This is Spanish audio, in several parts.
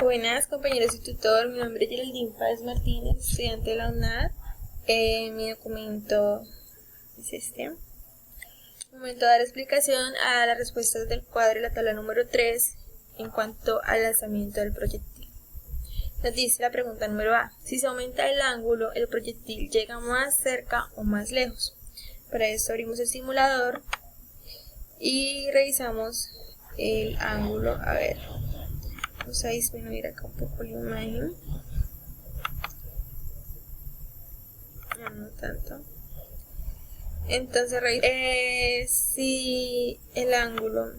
Buenas compañeros y tutor, mi nombre es Geraldine Páez Martínez, estudiante de la UNAD. Mi documento es este. Momento de dar explicación a las respuestas del cuadro y la tabla número 3 en cuanto al lanzamiento del proyectil. Nos dice la pregunta número A: si se aumenta el ángulo, el proyectil llega más cerca o más lejos. Para esto abrimos el simulador y revisamos el ángulo. A ver, vamos a disminuir acá un poco la imagen. No tanto. Entonces, si el ángulo,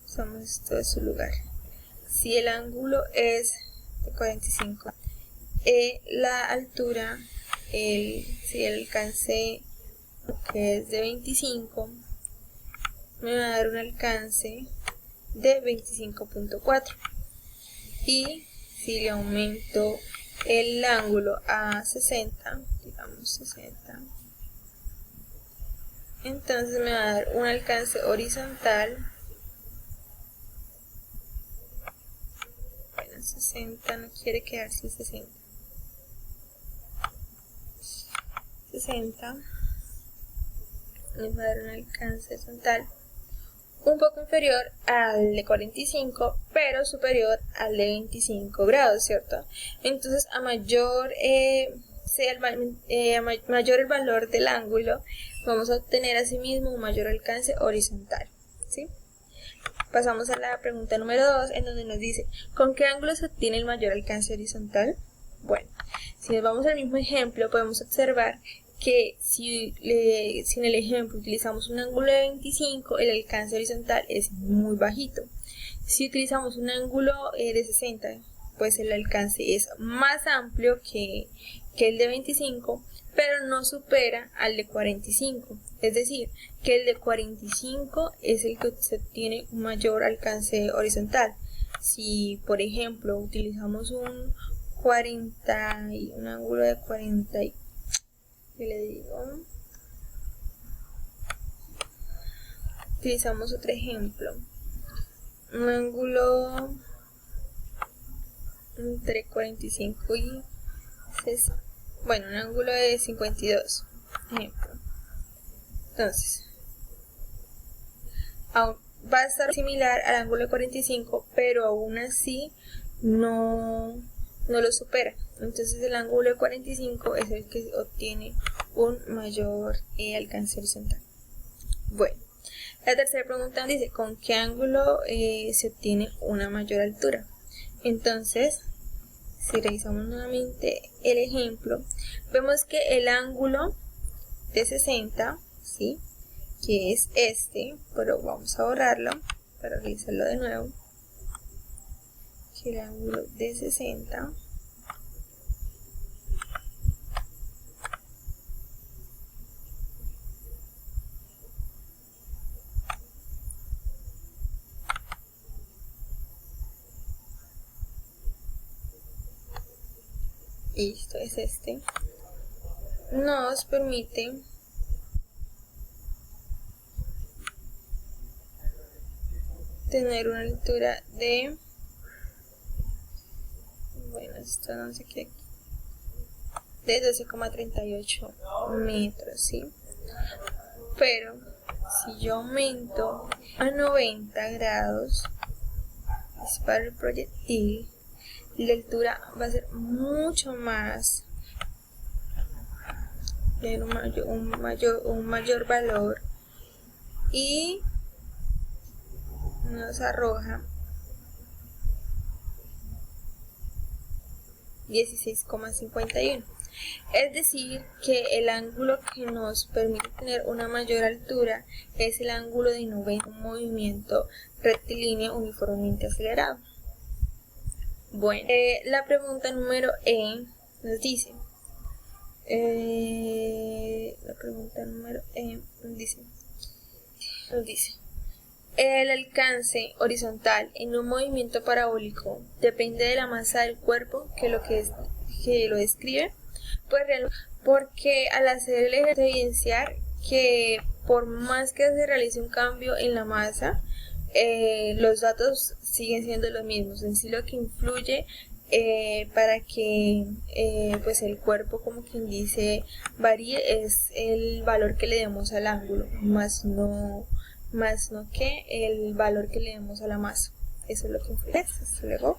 usamos esto de su lugar, si el ángulo es de 45, la altura, si el alcance que es de 25, me va a dar un alcance de 25.4. Y si le aumento el ángulo a 60, digamos 60, entonces me va a dar un alcance horizontal. Bueno, 60 no quiere quedarse 60. 60 me va a dar un alcance horizontal un poco inferior al de 45, pero superior al de 25 grados, ¿cierto? Entonces, a mayor mayor el valor del ángulo, vamos a obtener asimismo un mayor alcance horizontal, ¿sí? Pasamos a la pregunta número 2, en donde nos dice: ¿con qué ángulo se obtiene el mayor alcance horizontal? Bueno, si nos vamos al mismo ejemplo, podemos observar que si en el ejemplo utilizamos un ángulo de 25, el alcance horizontal es muy bajito. Si utilizamos un ángulo de 60, pues el alcance es más amplio que el de 25, pero no supera al de 45. Es decir, que el de 45 es el que se obtiene un mayor alcance horizontal. Si, por ejemplo, utilizamos un ángulo de 40, ¿qué le digo? Utilizamos otro ejemplo, un ángulo entre 45 y 60, bueno, un ángulo de 52, ejemplo. Entonces, va a estar similar al ángulo de 45, pero aún así no lo supera. Entonces el ángulo de 45 es el que obtiene un mayor alcance horizontal. Bueno, la tercera pregunta dice: ¿con qué ángulo se obtiene una mayor altura? Entonces, si revisamos nuevamente el ejemplo, vemos que el ángulo de 60, ¿sí?, que es este, pero vamos a borrarlo para realizarlo de nuevo, que el ángulo de 60 esto es este, nos permite tener una altura de, bueno, esto no sé qué, de 12,38 metros, ¿sí? Pero si yo aumento a 90 grados, es para el proyectil, la altura va a ser mucho más, tener un mayor valor, y nos arroja 16,51. Es decir, que el ángulo que nos permite tener una mayor altura es el ángulo de 90, un movimiento rectilíneo uniformemente acelerado. Bueno, la pregunta número E nos dice, el alcance horizontal en un movimiento parabólico depende de la masa del cuerpo que lo describe. Pues porque al hacer el ejercicio evidenciar que por más que se realice un cambio en la masa, los datos siguen siendo los mismos. En sí lo que influye para que pues el cuerpo, como quien dice, varíe es el valor que le demos al ángulo, más no que el valor que le demos a la masa. Eso es lo que influye. Hasta luego.